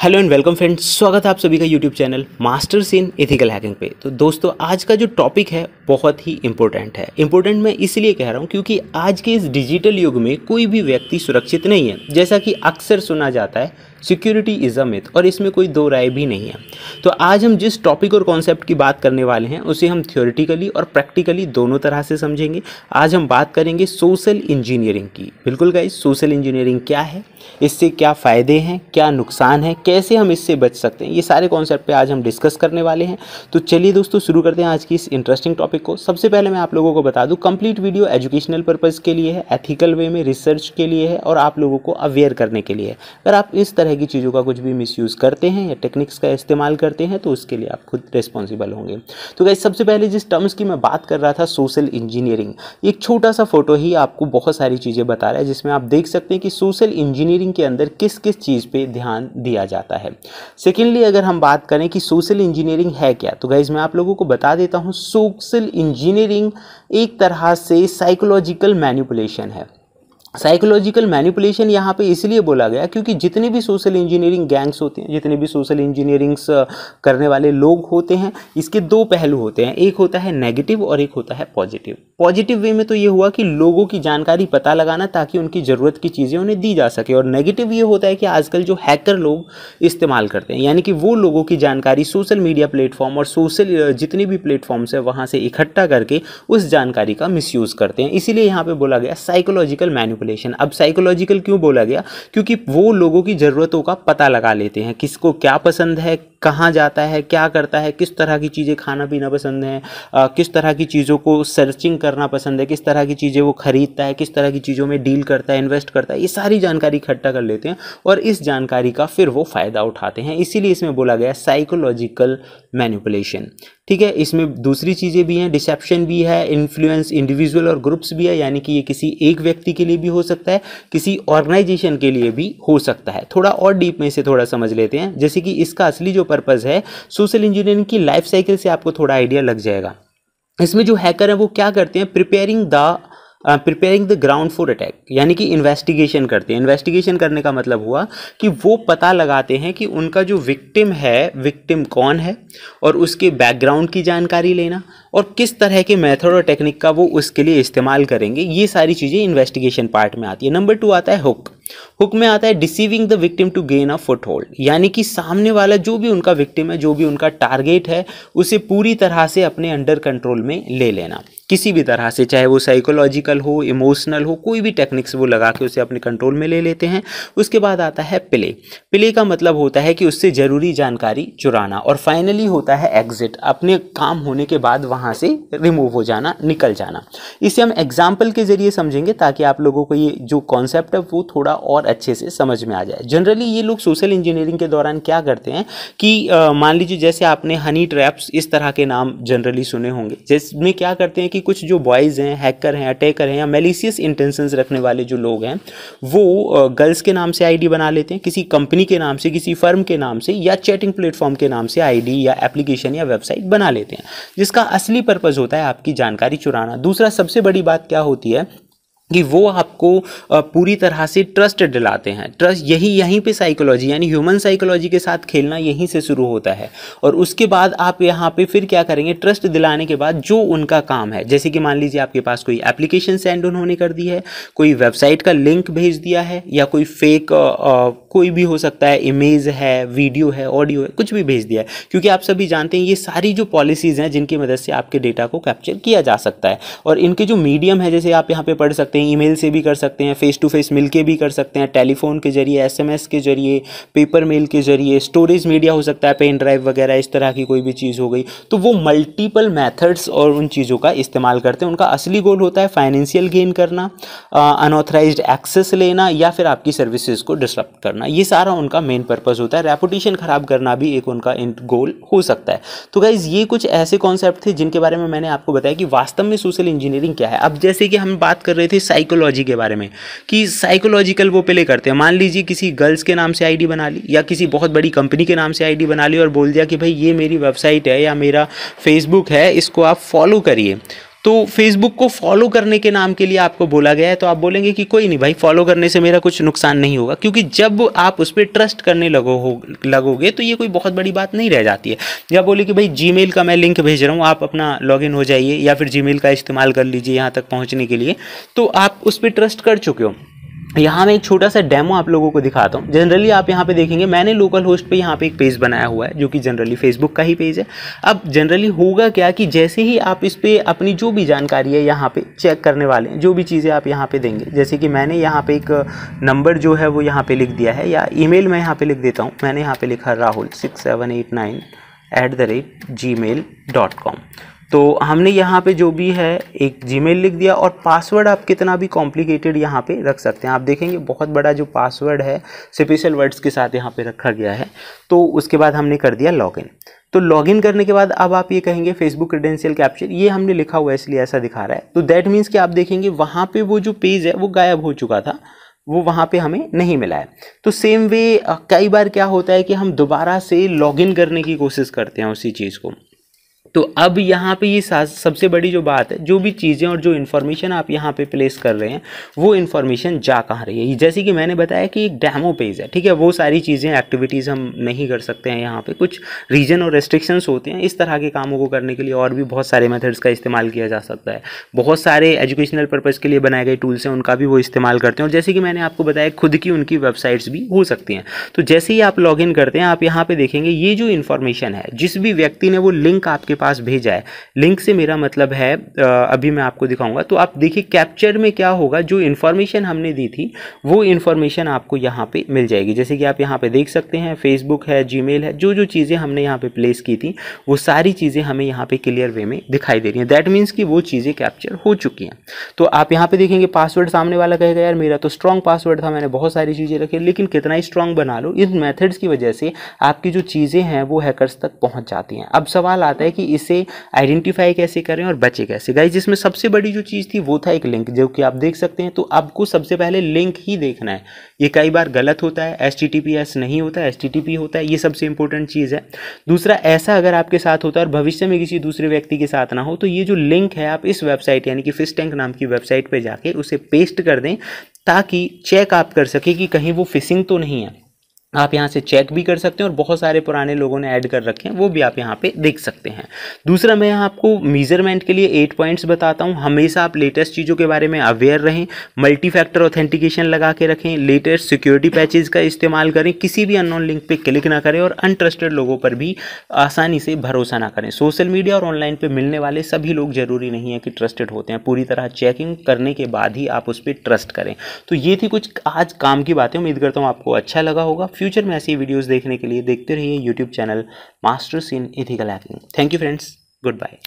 Hello and welcome friends, स्वागत है आप सभी का YouTube channel masters in ethical hacking पे। तो दोस्तों, आज का जो टॉपिक है बहुत ही इंपॉर्टेंट है। इंपॉर्टेंट मैं इसलिए कह रहा हूँ क्योंकि आज के इस डिजिटल युग में कोई भी व्यक्ति सुरक्षित नहीं है। जैसा कि अक्सर सुना जाता है, सिक्योरिटी इज़ अ मिथ, और इसमें कोई दो राय भी नहीं है। तो आज हम जिस टॉपिक और कॉन्सेप्ट की बात करने वाले हैं उसे हम थ्योरेटिकली और प्रैक्टिकली दोनों तरह से समझेंगे। आज हम बात करेंगे सोशल इंजीनियरिंग की। बिल्कुल गाइस, सोशल इंजीनियरिंग क्या है, इससे क्या फ़ायदे हैं, क्या नुकसान है, कैसे हम इससे बच सकते हैं, ये सारे कॉन्सेप्ट पे आज हम डिस्कस करने वाले हैं। तो चलिए दोस्तों, शुरू करते हैं आज की इस इंटरेस्टिंग टॉपिक को। सबसे पहले मैं आप लोगों को बता दूं, कंप्लीट वीडियो एजुकेशनल पर्पज़ के लिए है, एथिकल वे में रिसर्च के लिए है और आप लोगों को अवेयर करने के लिए है। अगर आप इस तरह की चीज़ों का कुछ भी मिसयूज़ करते हैं या टेक्निक्स का इस्तेमाल करते हैं तो उसके लिए आप खुद रिस्पॉन्सिबल होंगे। तो गाइस, सबसे पहले जिस टर्म्स की मैं बात कर रहा था, सोशल इंजीनियरिंग, एक छोटा सा फोटो ही आपको बहुत सारी चीज़ें बता रहा है, जिसमें आप देख सकते हैं कि सोशल इंजीनियरिंग के अंदर किस किस चीज़ पे ध्यान दिया जाता है। सेकेंडली, अगर हम बात करें कि सोशल इंजीनियरिंग है क्या, तो गाइस मैं आप लोगों को बता देता हूँ, सोशल इंजीनियरिंग एक तरह से साइकोलॉजिकल मैनिपुलेशन है। साइकोलॉजिकल मैनिपुलेशन यहाँ पे इसलिए बोला गया क्योंकि जितने भी सोशल इंजीनियरिंग गैंग्स होते हैं, जितने भी सोशल इंजीनियरिंग्स करने वाले लोग होते हैं, इसके दो पहलू होते हैं। एक होता है नेगेटिव और एक होता है पॉजिटिव। पॉजिटिव वे में तो ये हुआ कि लोगों की जानकारी पता लगाना ताकि उनकी ज़रूरत की चीज़ें उन्हें दी जा सके, और नेगेटिव ये होता है कि आजकल जो हैकर लोग इस्तेमाल करते हैं, यानी कि वो लोगों की जानकारी सोशल मीडिया प्लेटफॉर्म और सोशल जितने भी प्लेटफॉर्म्स है वहाँ से इकट्ठा करके उस जानकारी का मिसयूज़ करते हैं। इसीलिए यहाँ पर बोला गया साइकोलॉजिकल मैनिपुलेशन। अब साइकोलॉजिकल क्यों बोला गया? क्योंकि वो लोगों की ज़रूरतों का पता लगा लेते हैं, किसको क्या पसंद है, कहाँ जाता है, क्या करता है, किस तरह की चीज़ें खाना पीना पसंद है, किस तरह की चीज़ों को सर्चिंग करना पसंद है, किस तरह की चीज़ें वो खरीदता है, किस तरह की चीज़ों में डील करता है, इन्वेस्ट करता है, ये सारी जानकारी इकट्ठा कर लेते हैं और इस जानकारी का फिर वो फ़ायदा उठाते हैं। इसीलिए इसमें बोला गया साइकोलॉजिकल मैनिपुलेशन। ठीक है, इसमें दूसरी चीज़ें भी हैं, डिसेप्शन भी है, इन्फ्लुएंस इंडिविजुअल और ग्रुप्स भी है, यानी कि ये किसी एक व्यक्ति के लिए भी हो सकता है, किसी ऑर्गेनाइजेशन के लिए भी हो सकता है। थोड़ा और डीप में इसे थोड़ा समझ लेते हैं, जैसे कि इसका असली जो पर्पज़ है, सोशल इंजीनियरिंग की लाइफ साइकिल से आपको थोड़ा आइडिया लग जाएगा। इसमें जो हैकर है वो क्या करते हैं, preparing the ground for attack, यानी कि इन्वेस्टिगेशन करते हैं। इन्वेस्टिगेशन करने का मतलब हुआ कि वो पता लगाते हैं कि उनका जो विक्टिम है, विक्टिम कौन है, और उसके बैकग्राउंड की जानकारी लेना और किस तरह के मेथड और टेक्निक का वो उसके लिए इस्तेमाल करेंगे, ये सारी चीज़ें इन्वेस्टिगेशन पार्ट में आती है। नंबर 2 आता है हुक। हुक में आता है deceiving the victim to gain a foothold, यानी कि सामने वाला जो भी उनका विक्टिम है, जो भी उनका टारगेट है, उसे पूरी तरह से अपने अंडर कंट्रोल में ले लेना, किसी भी तरह से, चाहे वो साइकोलॉजिकल हो, इमोशनल हो, कोई भी टेक्निक्स वो लगा के उसे अपने कंट्रोल में ले लेते हैं। उसके बाद आता है प्ले। प्ले का मतलब होता है कि उससे ज़रूरी जानकारी चुराना, और फाइनली होता है एग्जिट, अपने काम होने के बाद वहाँ से रिमूव हो जाना, निकल जाना। इसे हम एग्जाम्पल के जरिए समझेंगे ताकि आप लोगों को ये जो कॉन्सेप्ट है वो थोड़ा और अच्छे से समझ में आ जाए। जनरली ये लोग सोशल इंजीनियरिंग के दौरान क्या करते हैं कि मान लीजिए जैसे आपने हनी ट्रैप्स इस तरह के नाम जनरली सुने होंगे, जिसमें क्या करते हैं कि कुछ जो बॉयज़ हैं, हैकर हैं, अटैकर हैं, या मैलिशियस इंटेंशंस रखने वाले जो लोग हैं, वो गर्ल्स के नाम से आईडी बना लेते हैं, किसी कंपनी के नाम से, किसी फर्म के नाम से, या चैटिंग प्लेटफॉर्म के नाम से आईडी या एप्लीकेशन या वेबसाइट बना लेते हैं, जिसका असली पर्पज़ होता है आपकी जानकारी चुराना। दूसरा सबसे बड़ी बात क्या होती है कि वो आपको पूरी तरह से ट्रस्ट दिलाते हैं। ट्रस्ट यहीं पे साइकोलॉजी, यानी ह्यूमन साइकोलॉजी के साथ खेलना यहीं से शुरू होता है, और उसके बाद आप यहाँ पे फिर क्या करेंगे, ट्रस्ट दिलाने के बाद जो उनका काम है, जैसे कि मान लीजिए आपके पास कोई एप्लीकेशन सेंड उन्होंने कर दी है, कोई वेबसाइट का लिंक भेज दिया है, या कोई फेक कोई भी हो सकता है, इमेज है, वीडियो है, ऑडियो है, कुछ भी भेज दिया है, क्योंकि आप सभी जानते हैं ये सारी जो पॉलिसीज़ हैं जिनकी मदद से आपके डेटा को कैप्चर किया जा सकता है, और इनके जो मीडियम है, जैसे आप यहाँ पे पढ़ सकते हैं, ईमेल से भी कर सकते हैं, फेस टू फेस मिलके भी कर सकते हैं, टेलीफोन के जरिए, एसएमएस के जरिए, पेपर मेल के जरिए, स्टोरेज मीडिया हो सकता है, पेन ड्राइव वगैरह, इस तरह की कोई भी चीज़ हो गई। तो वो मल्टीपल मेथड्स और उन चीज़ों का इस्तेमाल करते हैं। उनका असली गोल होता है फाइनेंशियल गेन करना, अनऑथराइज्ड एक्सेस लेना, या फिर आपकी सर्विसेज को डिसरप्ट करना। ये सारा उनका मेन पर्पज़ होता है। रेपुटेशन खराब करना भी एक उनका गोल हो सकता है। तो गाइज, ये कुछ ऐसे कॉन्सेप्ट थे जिनके बारे में मैंने आपको बताया कि वास्तव में सोशल इंजीनियरिंग क्या है। अब जैसे कि हम बात कर रहे थे साइकोलॉजी के बारे में, कि साइकोलॉजिकल वो प्ले करते हैं। मान लीजिए किसी गर्ल्स के नाम से आईडी बना ली, या किसी बहुत बड़ी कंपनी के नाम से आईडी बना ली, और बोल दिया कि भाई ये मेरी वेबसाइट है या मेरा फेसबुक है, इसको आप फॉलो करिए। तो फेसबुक को फॉलो करने के नाम के लिए आपको बोला गया है, तो आप बोलेंगे कि कोई नहीं भाई, फॉलो करने से मेरा कुछ नुकसान नहीं होगा, क्योंकि जब आप उस पर ट्रस्ट करने लगोगे तो ये कोई बहुत बड़ी बात नहीं रह जाती है। या बोले कि भाई जीमेल का मैं लिंक भेज रहा हूँ, आप अपना लॉगिन हो जाइए या फिर जीमेल का इस्तेमाल कर लीजिए यहाँ तक पहुँचने के लिए, तो आप उस पर ट्रस्ट कर चुके हो। यहाँ मैं एक छोटा सा डेमो आप लोगों को दिखाता हूँ। जनरली आप यहाँ पे देखेंगे मैंने लोकल होस्ट पे यहाँ पे एक पेज बनाया हुआ है जो कि जनरली फेसबुक का ही पेज है। अब जनरली होगा क्या कि जैसे ही आप इस पे अपनी जो भी जानकारी है यहाँ पे चेक करने वाले हैं, जो भी चीज़ें आप यहाँ पे देंगे, जैसे कि मैंने यहाँ पे एक नंबर जो है वो यहाँ पे लिख दिया है, या ईमेल मैं यहाँ पे लिख देता हूँ। मैंने यहाँ पे लिखा rahul6789@gmail.com। तो हमने यहाँ पे जो भी है एक जीमेल लिख दिया, और पासवर्ड आप कितना भी कॉम्प्लिकेटेड यहाँ पे रख सकते हैं। आप देखेंगे बहुत बड़ा जो पासवर्ड है स्पेशल वर्ड्स के साथ यहाँ पे रखा गया है। तो उसके बाद हमने कर दिया लॉगिन। तो लॉगिन करने के बाद अब आप ये कहेंगे फेसबुक क्रेडेंशियल कैप्चर, ये हमने लिखा हुआ है इसलिए ऐसा दिखा रहा है। तो दैट मीन्स कि आप देखेंगे वहाँ पे वो जो पेज है वो गायब हो चुका था, वो वहाँ पे हमें नहीं मिला है। तो सेम वे कई बार क्या होता है कि हम दोबारा से लॉगिन करने की कोशिश करते हैं उसी चीज़ को। तो अब यहाँ पे ये सबसे बड़ी जो बात है, जो भी चीज़ें और जो इन्फॉर्मेशन आप यहाँ पे प्लेस कर रहे हैं वो इन्फॉर्मेशन जा कहाँ रही है। जैसे कि मैंने बताया कि एक डेमो पेज है, ठीक है, वो सारी चीज़ें एक्टिविटीज़ हम नहीं कर सकते हैं यहाँ पे, कुछ रीजन और रेस्ट्रिक्शंस होते हैं। इस तरह के कामों को करने के लिए और भी बहुत सारे मेथड्स का इस्तेमाल किया जा सकता है। बहुत सारे एजुकेशनल पर्पज़ के लिए बनाए गए टूल्स हैं, उनका भी वो इस्तेमाल करते हैं। और जैसे कि मैंने आपको बताया खुद की उनकी वेबसाइट्स भी हो सकती हैं। तो जैसे ही आप लॉगिन करते हैं आप यहाँ पर देखेंगे ये जो इन्फॉर्मेशन है, जिस भी व्यक्ति ने वो लिंक आपके पास भेजा है, लिंक से मेरा मतलब है अभी मैं आपको दिखाऊंगा। तो आप देखिए कैप्चर में क्या होगा, जो इन्फॉर्मेशन हमने दी थी वो इन्फॉर्मेशन आपको यहाँ पे मिल जाएगी। जैसे कि आप यहाँ पे देख सकते हैं फेसबुक है, जीमेल है, जो जो चीज़ें हमने यहाँ पे प्लेस की थी वो सारी चीज़ें हमें यहाँ पे क्लियर वे में दिखाई दे रही हैं। दैट मीन्स कि वो चीज़ें कैप्चर हो चुकी हैं। तो आप यहाँ पे देखेंगे पासवर्ड, सामने वाला कहेगा यार मेरा तो स्ट्रॉन्ग पासवर्ड था, मैंने बहुत सारी चीज़ें रखी, लेकिन कितना ही स्ट्रॉन्ग बना लो, इन मेथड्स की वजह से आपकी जो चीज़ें हैं वो हैकर्स तक पहुँच जाती हैं। अब सवाल आता है कि इसे आइडेंटिफाई कैसे करें और बचे कैसे। गाइस जिसमें सबसे बड़ी जो चीज़ थी वो था एक लिंक, जो कि आप देख सकते हैं। तो आपको सबसे पहले लिंक ही देखना है। ये कई बार गलत होता है, HTTPS नहीं होता है, HTTP होता है, ये सबसे इंपॉर्टेंट चीज़ है। दूसरा, ऐसा अगर आपके साथ होता है और भविष्य में किसी दूसरे व्यक्ति के साथ ना हो, तो ये जो लिंक है आप इस वेबसाइट यानी कि फिश टैंक नाम की वेबसाइट पर जाके उसे पेस्ट कर दें, ताकि चेक आप कर सके कि कहीं वो फिशिंग तो नहीं है। आप यहाँ से चेक भी कर सकते हैं, और बहुत सारे पुराने लोगों ने ऐड कर रखे हैं, वो भी आप यहाँ पे देख सकते हैं। दूसरा, मैं यहाँ आपको मीजरमेंट के लिए 8 पॉइंट्स बताता हूँ। हमेशा आप लेटेस्ट चीज़ों के बारे में अवेयर रहें, मल्टी फैक्टर ऑथेंटिकेशन लगा के रखें, लेटेस्ट सिक्योरिटी पैचेज का इस्तेमाल करें, किसी भी अननोन लिंक पे क्लिक ना करें, और अनट्रस्टेड लोगों पर भी आसानी से भरोसा ना करें। सोशल मीडिया और ऑनलाइन पर मिलने वाले सभी लोग जरूरी नहीं है कि ट्रस्टेड होते हैं, पूरी तरह चेकिंग करने के बाद ही आप उस पर ट्रस्ट करें। तो ये थी कुछ आज काम की बातें, उम्मीद करता हूँ आपको अच्छा लगा होगा। फ्यूचर में ऐसी वीडियोस देखने के लिए देखते रहिए YouTube channel masters in ethical hacking. Thank you friends, good bye.